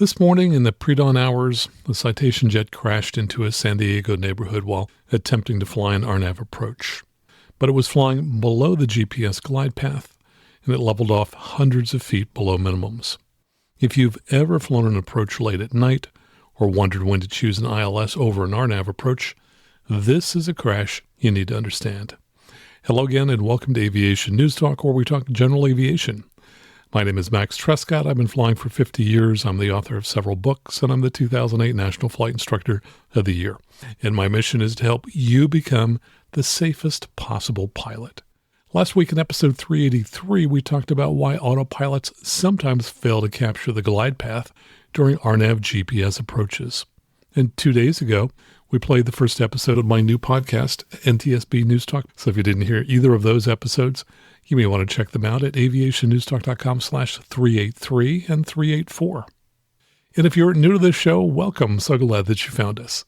This morning in the pre-dawn hours, the Citation jet crashed into a San Diego neighborhood while attempting to fly an RNAV approach. But it was flying below the GPS glide path, and it leveled off hundreds of feet below minimums. If you've ever flown an approach late at night or wondered when to choose an ILS over an RNAV approach, this is a crash you need to understand. Hello again and welcome to Aviation News Talk, where we talk general aviation. My name is Max Trescott. I've been flying for 50 years. I'm the author of several books, and I'm the 2008 National Flight Instructor of the Year. And my mission is to help you become the safest possible pilot. Last week in episode 383, we talked about why autopilots sometimes fail to capture the glide path during RNAV GPS approaches. And 2 days ago, we played the first episode of my new podcast, NTSB News Talk. So if you didn't hear either of those episodes, you may want to check them out at aviationnewstalk.com/383 and 384. And if you're new to this show, welcome. So glad that you found us.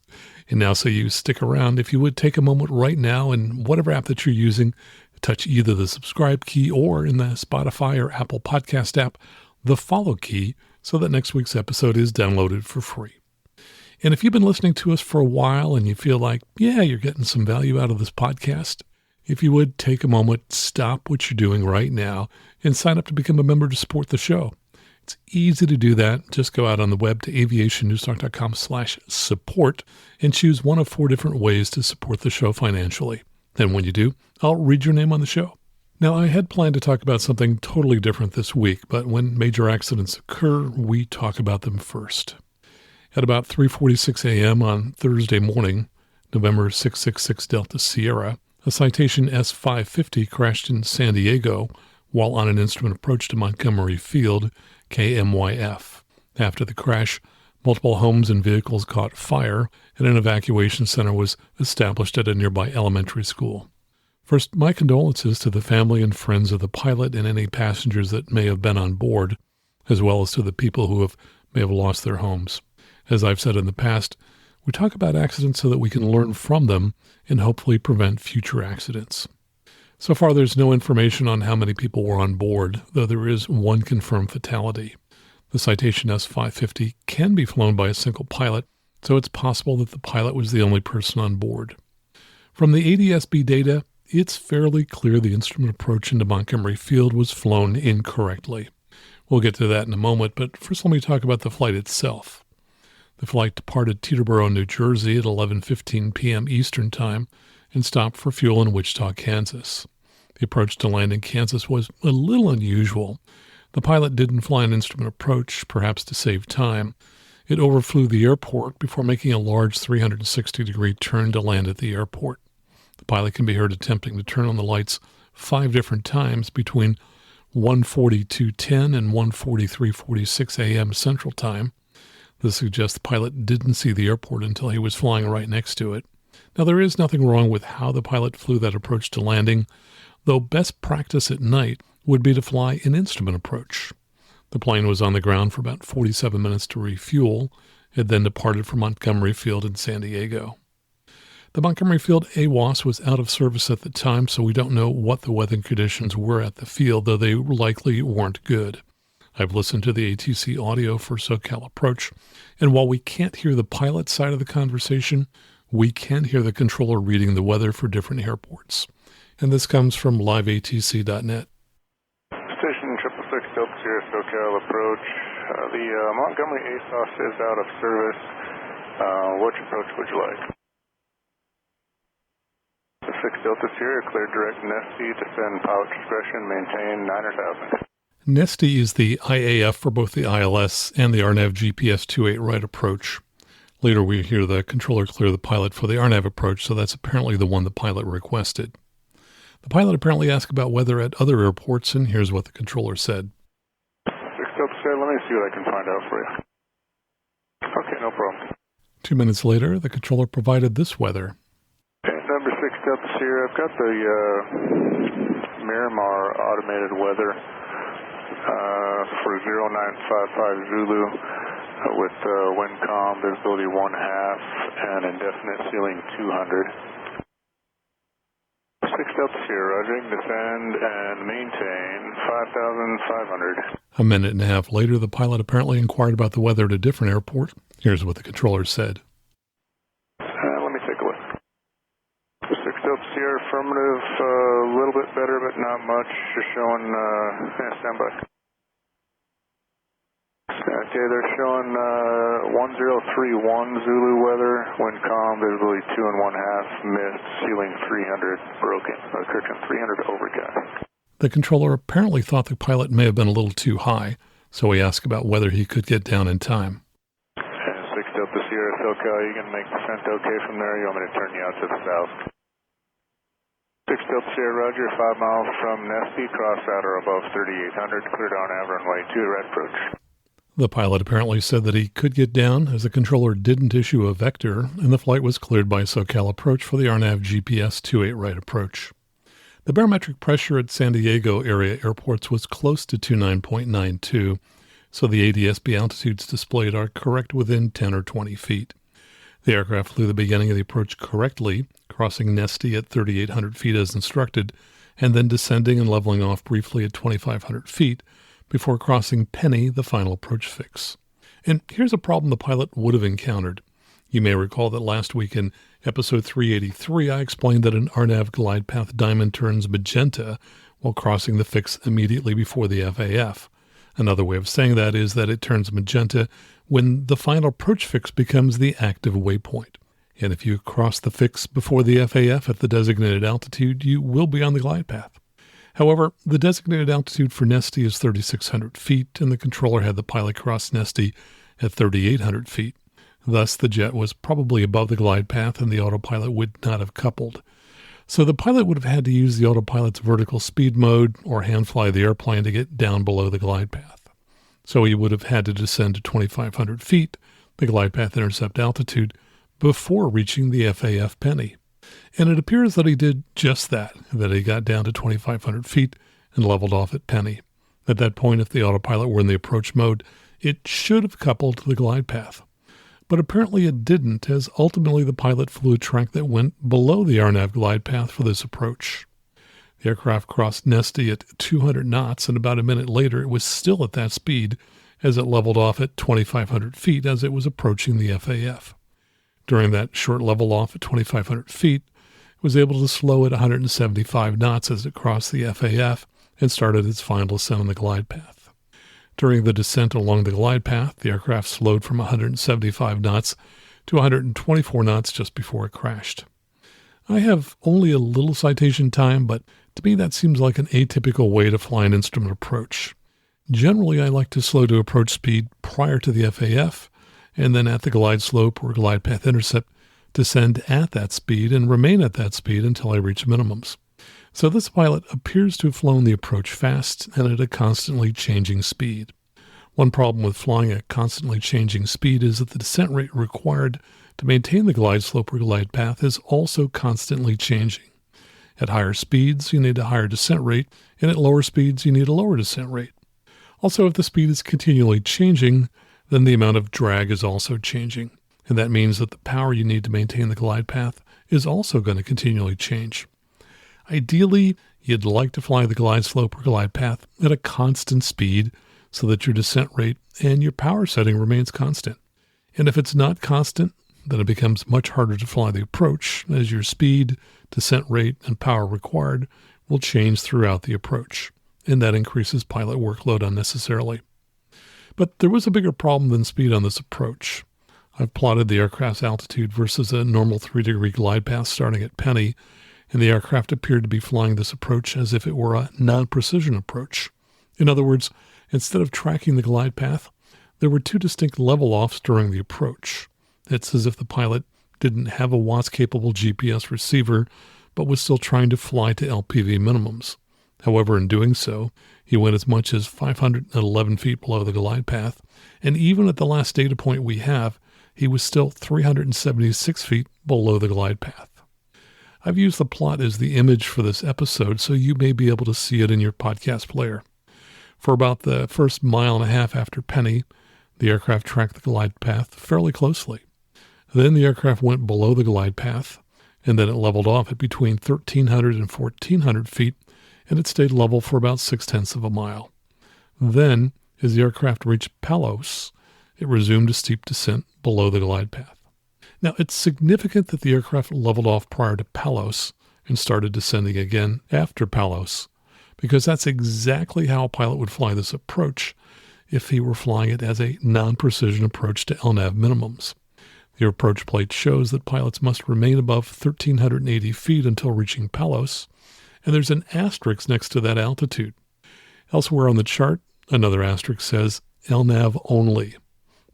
And now, so you stick around, if you would take a moment right now and whatever app that you're using, touch either the subscribe key or in the Spotify or Apple Podcast app, the follow key, so that next week's episode is downloaded for free. And if you've been listening to us for a while and you feel like, yeah, you're getting some value out of this podcast, if you would take a moment, stop what you're doing right now and sign up to become a member to support the show. It's easy to do that. Just go out on the web to aviationnewstalk.com/support and choose one of 4 different ways to support the show financially. And when you do, I'll read your name on the show. Now, I had planned to talk about something totally different this week, but when major accidents occur, we talk about them first. At about 3:46 a.m. on Thursday morning, November 666 Delta Sierra, a Citation S550 crashed in San Diego while on an instrument approach to Montgomery Field, KMYF. After the crash, multiple homes and vehicles caught fire, and an evacuation center was established at a nearby elementary school. First, my condolences to the family and friends of the pilot and any passengers that may have been on board, as well as to the people who may have lost their homes. As I've said in the past, we talk about accidents so that we can learn from them and hopefully prevent future accidents. So far, there's no information on how many people were on board, though there is one confirmed fatality. The Citation S550 can be flown by a single pilot, so it's possible that the pilot was the only person on board. From the ADSB data, it's fairly clear the instrument approach into Montgomery Field was flown incorrectly. We'll get to that in a moment, but first let me talk about the flight itself. The flight departed Teterboro, New Jersey at 11:15 p.m. Eastern Time and stopped for fuel in Wichita, Kansas. The approach to land in Kansas was a little unusual. The pilot didn't fly an instrument approach, perhaps to save time. It overflew the airport before making a large 360-degree turn to land at the airport. The pilot can be heard attempting to turn on the lights 5 different times between 1:42:10 and 1:43:46 a.m. Central Time. This suggests the pilot didn't see the airport until he was flying right next to it. Now, there is nothing wrong with how the pilot flew that approach to landing, though best practice at night would be to fly an instrument approach. The plane was on the ground for about 47 minutes to refuel. It then departed for Montgomery Field in San Diego. The Montgomery Field AWOS was out of service at the time, so we don't know what the weather conditions were at the field, though they likely weren't good. I've listened to the ATC audio for SoCal Approach, and while we can't hear the pilot side of the conversation, we can hear the controller reading the weather for different airports. And this comes from liveatc.net. Station 666 Delta Sierra SoCal Approach. The Montgomery ASOS is out of service. Which approach would you like? 6 Delta Sierra, clear direct Nesty, descend pilot discretion, maintain 9,000. Nesty is the IAF for both the ILS and the RNAV GPS 28 right approach. Later we hear the controller clear the pilot for the RNAV approach, so that's apparently the one the pilot requested. The pilot apparently asked about weather at other airports, and here's what the controller said. 6 Delta Sierra, let me see what I can find out for you. Okay, no problem. 2 minutes later, the controller provided this weather. Okay, number 6 Delta Sierra, I've got the Miramar automated weather for 0955 Zulu with wind calm, visibility 1/2, and indefinite ceiling 200. 6 Delta Sierra, Roger. Descend and maintain 5,500. A minute and a half later, the pilot apparently inquired about the weather at a different airport. Here's what the controller said. Let me take a look. 6 Delta Sierra, affirmative, a little bit better, but not much. Just showing, standby. Okay, they're showing 1031 Zulu weather, wind calm, visibility 2.5, mist, ceiling 300, broken, Kirkland 300 overcast. The controller apparently thought the pilot may have been a little too high, so he asked about whether he could get down in time. 6 Delta Sierra, SoCal, you can make descent okay from there? You want me to turn you out to the south? 6 Delta Sierra, Roger, 5 miles from Nesty, cross out or above 3800, cleared on nav runway 2, right approach. The pilot apparently said that he could get down as the controller didn't issue a vector, and the flight was cleared by SoCal approach for the RNAV GPS 28 right approach. The barometric pressure at San Diego area airports was close to 29.92, so the ADSB altitudes displayed are correct within 10 or 20 feet. The aircraft flew the beginning of the approach correctly, crossing Nesty at 3,800 feet as instructed, and then descending and leveling off briefly at 2,500 feet, before crossing PENYY, the final approach fix. And here's a problem the pilot would have encountered. You may recall that last week in episode 383, I explained that an RNAV glide path diamond turns magenta while crossing the fix immediately before the FAF. Another way of saying that is that it turns magenta when the final approach fix becomes the active waypoint. And if you cross the fix before the FAF at the designated altitude, you will be on the glide path. However, the designated altitude for Nesty is 3,600 feet, and the controller had the pilot cross Nesty at 3,800 feet. Thus, the jet was probably above the glide path, and the autopilot would not have coupled. So the pilot would have had to use the autopilot's vertical speed mode or hand fly the airplane to get down below the glide path. So he would have had to descend to 2,500 feet, the glide path intercept altitude, before reaching the FAF PENYY. And it appears that he did just that he got down to 2,500 feet and leveled off at PENYY. At that point, if the autopilot were in the approach mode, it should have coupled to the glide path. But apparently it didn't, as ultimately the pilot flew a track that went below the RNAV glide path for this approach. The aircraft crossed Nesty at 200 knots, and about a minute later it was still at that speed as it leveled off at 2,500 feet as it was approaching the FAF. During that short level off at 2,500 feet, it was able to slow at 175 knots as it crossed the FAF and started its final descent on the glide path. During the descent along the glide path, the aircraft slowed from 175 knots to 124 knots just before it crashed. I have only a little citation time, but to me that seems like an atypical way to fly an instrument approach. Generally, I like to slow to approach speed prior to the FAF, and then at the glide slope or glide path intercept, descend at that speed and remain at that speed until I reach minimums. So this pilot appears to have flown the approach fast and at a constantly changing speed. One problem with flying at constantly changing speed is that the descent rate required to maintain the glide slope or glide path is also constantly changing. At higher speeds, you need a higher descent rate, and at lower speeds, you need a lower descent rate. Also, if the speed is continually changing, then the amount of drag is also changing. And that means that the power you need to maintain the glide path is also going to continually change. Ideally, you'd like to fly the glide slope or glide path at a constant speed so that your descent rate and your power setting remains constant. And if it's not constant, then it becomes much harder to fly the approach as your speed, descent rate, and power required will change throughout the approach, and that increases pilot workload unnecessarily. But there was a bigger problem than speed on this approach. I've plotted the aircraft's altitude versus a normal 3-degree glide path starting at PENYY, and the aircraft appeared to be flying this approach as if it were a non-precision approach. In other words, instead of tracking the glide path, there were two distinct level-offs during the approach. It's as if the pilot didn't have a WATS-capable GPS receiver, but was still trying to fly to LPV minimums. However, in doing so, he went as much as 511 feet below the glide path, and even at the last data point we have, he was still 376 feet below the glide path. I've used the plot as the image for this episode, so you may be able to see it in your podcast player. For about the first mile and a half after PENYY, the aircraft tracked the glide path fairly closely. Then the aircraft went below the glide path, and then it leveled off at between 1,300 and 1,400 feet, and it stayed level for about 0.6 of a mile. Then, as the aircraft reached PALOS, it resumed a steep descent below the glide path. Now, it's significant that the aircraft leveled off prior to PALOS and started descending again after PALOS, because that's exactly how a pilot would fly this approach if he were flying it as a non-precision approach to LNAV minimums. The approach plate shows that pilots must remain above 1,380 feet until reaching PALOS, and there's an asterisk next to that altitude. Elsewhere on the chart, another asterisk says LNAV only.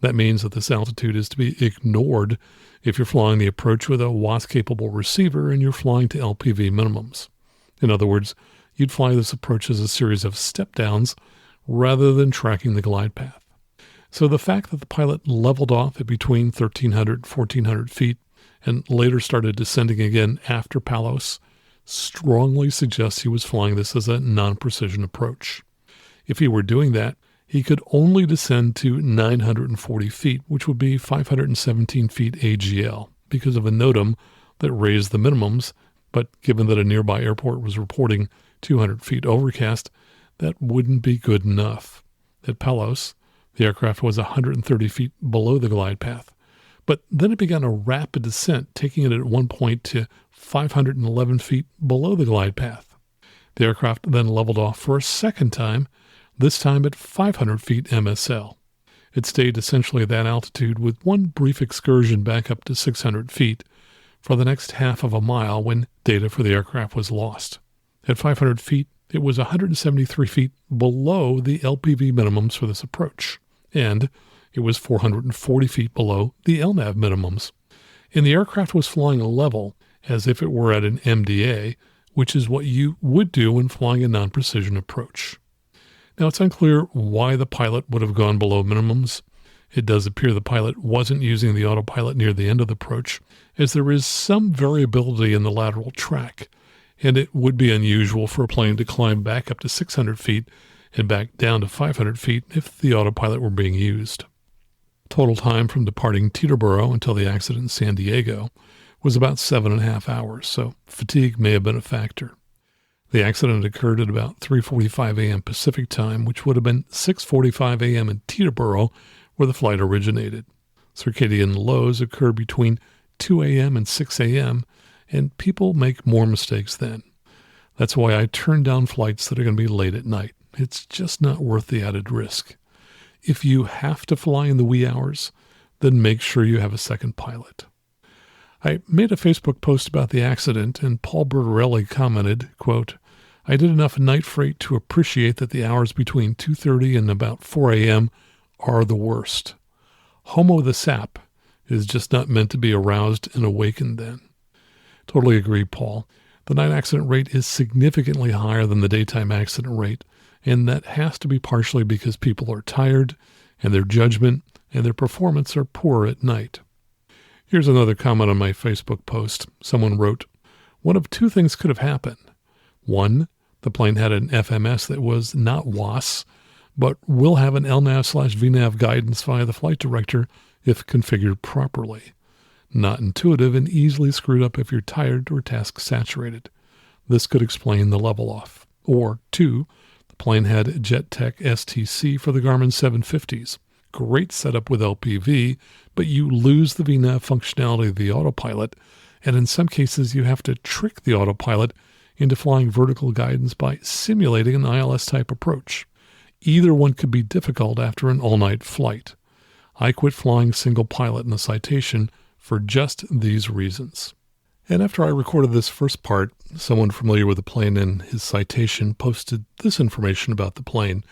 That means that this altitude is to be ignored if you're flying the approach with a WAS-capable receiver and you're flying to LPV minimums. In other words, you'd fly this approach as a series of step-downs rather than tracking the glide path. So the fact that the pilot leveled off at between 1,300 and 1,400 feet and later started descending again after PALOS strongly suggests he was flying this as a non-precision approach. If he were doing that, he could only descend to 940 feet, which would be 517 feet AGL, because of a NOTAM that raised the minimums, but given that a nearby airport was reporting 200 feet overcast, that wouldn't be good enough. At PALOS, the aircraft was 130 feet below the glide path, but then it began a rapid descent, taking it at one point to 511 feet below the glide path. The aircraft then leveled off for a second time, this time at 500 feet MSL. It stayed essentially at that altitude with one brief excursion back up to 600 feet for the next half of a mile when data for the aircraft was lost. At 500 feet, it was 173 feet below the LPV minimums for this approach, and it was 440 feet below the LNAV minimums. And the aircraft was flying level as if it were at an MDA, which is what you would do when flying a non-precision approach. Now, it's unclear why the pilot would have gone below minimums. It does appear the pilot wasn't using the autopilot near the end of the approach, as there is some variability in the lateral track, and it would be unusual for a plane to climb back up to 600 feet and back down to 500 feet if the autopilot were being used. Total time from departing Teterboro until the accident in San Diego was about 7.5 hours, so fatigue may have been a factor. The accident occurred at about 3:45 a.m. Pacific time, which would have been 6:45 a.m. in Teterboro, where the flight originated. Circadian lows occur between 2 a.m. and 6 a.m., and people make more mistakes then. That's why I turn down flights that are going to be late at night. It's just not worth the added risk. If you have to fly in the wee hours, then make sure you have a second pilot. I made a Facebook post about the accident, and Paul Bertorelli commented, quote, "I did enough night freight to appreciate that the hours between 2:30 and about 4 a.m. are the worst. Homo the sap is just not meant to be aroused and awakened then." Totally agree, Paul. The night accident rate is significantly higher than the daytime accident rate, and that has to be partially because people are tired, and their judgment and their performance are poor at night. Here's another comment on my Facebook post. Someone wrote, "One of two things could have happened. One, the plane had an FMS that was not WAS, but will have an LNAV/VNAV guidance via the flight director if configured properly. Not intuitive and easily screwed up if you're tired or task saturated. This could explain the level off. Or two, the plane had JetTech STC for the Garmin 750s. Great setup with LPV, but you lose the VNAV functionality of the autopilot, and in some cases you have to trick the autopilot into flying vertical guidance by simulating an ILS-type approach. Either one could be difficult after an all-night flight. I quit flying single pilot in the Citation for just these reasons." And after I recorded this first part, someone familiar with the plane and his Citation posted this information about the plane.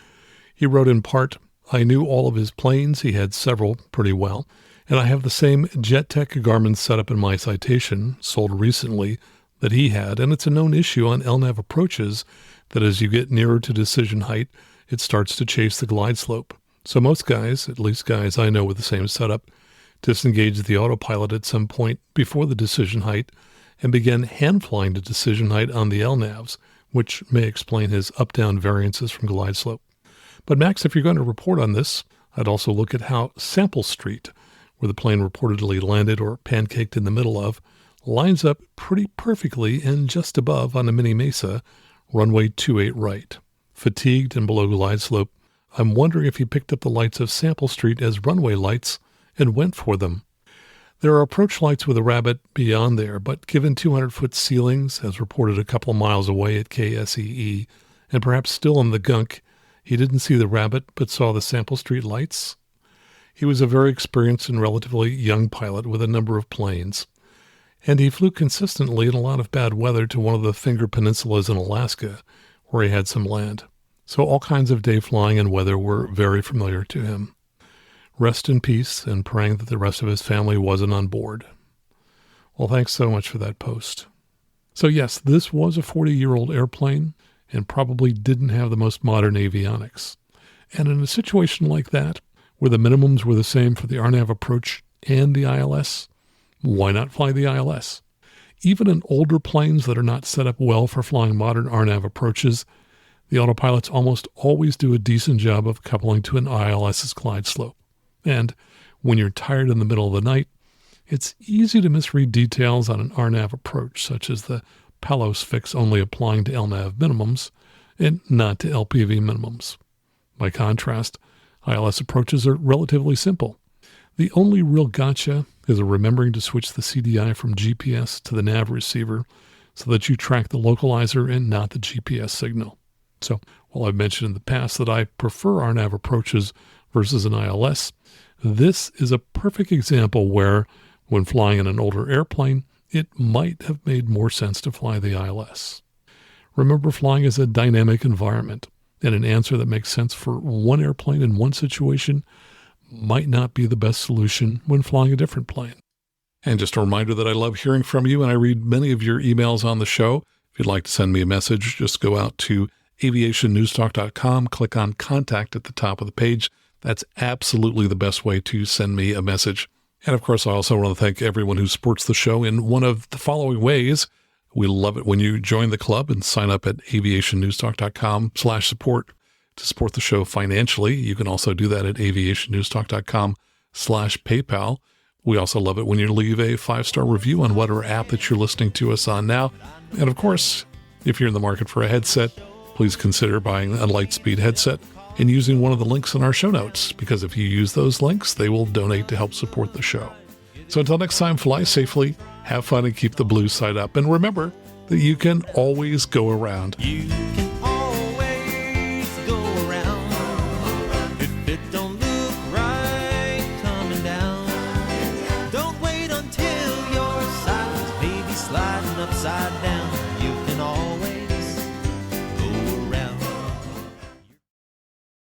He wrote in part, "I knew all of his planes, he had several pretty well, and I have the same JetTech Garmin setup in my Citation, sold recently, that he had, and it's a known issue on LNAV approaches that as you get nearer to decision height, it starts to chase the glide slope. So most guys, at least guys I know with the same setup, disengage the autopilot at some point before the decision height and begin hand flying to decision height on the LNAVs, which may explain his up-down variances from glide slope. But Max, if you're going to report on this, I'd also look at how Sample Street, where the plane reportedly landed or pancaked in the middle of, lines up pretty perfectly and just above on a mini mesa, runway 28 right. Fatigued and below glide slope, I'm wondering if he picked up the lights of Sample Street as runway lights and went for them. There are approach lights with a rabbit beyond there, but given 200-foot ceilings, as reported a couple of miles away at KSEE, and perhaps still in the gunk, he didn't see the rabbit but saw the Sample Street lights. He was a very experienced and relatively young pilot with a number of planes, and he flew consistently in a lot of bad weather to one of the Finger Peninsulas in Alaska, where he had some land. So all kinds of day flying and weather were very familiar to him. Rest in peace, and praying that the rest of his family wasn't on board. Well, thanks so much for that post. So yes, this was a 40-year-old airplane and probably didn't have the most modern avionics. And in a situation like that, where the minimums were the same for the RNAV approach and the ILS, why not fly the ILS? Even in older planes that are not set up well for flying modern RNAV approaches, the autopilots almost always do a decent job of coupling to an ILS's glide slope. And when you're tired in the middle of the night, it's easy to misread details on an RNAV approach, such as the PALOS fix only applying to LNAV minimums and not to LPV minimums. By contrast, ILS approaches are relatively simple. The only real gotcha is remembering to switch the CDI from GPS to the nav receiver so that you track the localizer and not the GPS signal. So, while I've mentioned in the past that I prefer RNAV approaches versus an ILS, this is a perfect example where, when flying in an older airplane, it might have made more sense to fly the ILS. Remember, flying is a dynamic environment, and an answer that makes sense for one airplane in one situation might not be the best solution when flying a different plane. And just a reminder that I love hearing from you, and I read many of your emails on the show. If you'd like to send me a message, just go out to aviationnewstalk.com, click on Contact at the top of the page. That's absolutely the best way to send me a message. And of course, I also want to thank everyone who supports the show in one of the following ways. We love it when you join the club and sign up at aviationnewstalk.com/support to support the show financially. You can also do that at aviationnewstalk.com/PayPal. We also love it when you leave a 5-star review on whatever app that you're listening to us on now. And of course, if you're in the market for a headset, please consider buying a Lightspeed headset and using one of the links in our show notes, because if you use those links, they will donate to help support the show. So until next time, fly safely, have fun, and keep the blue side up. And remember that you can always go around. You can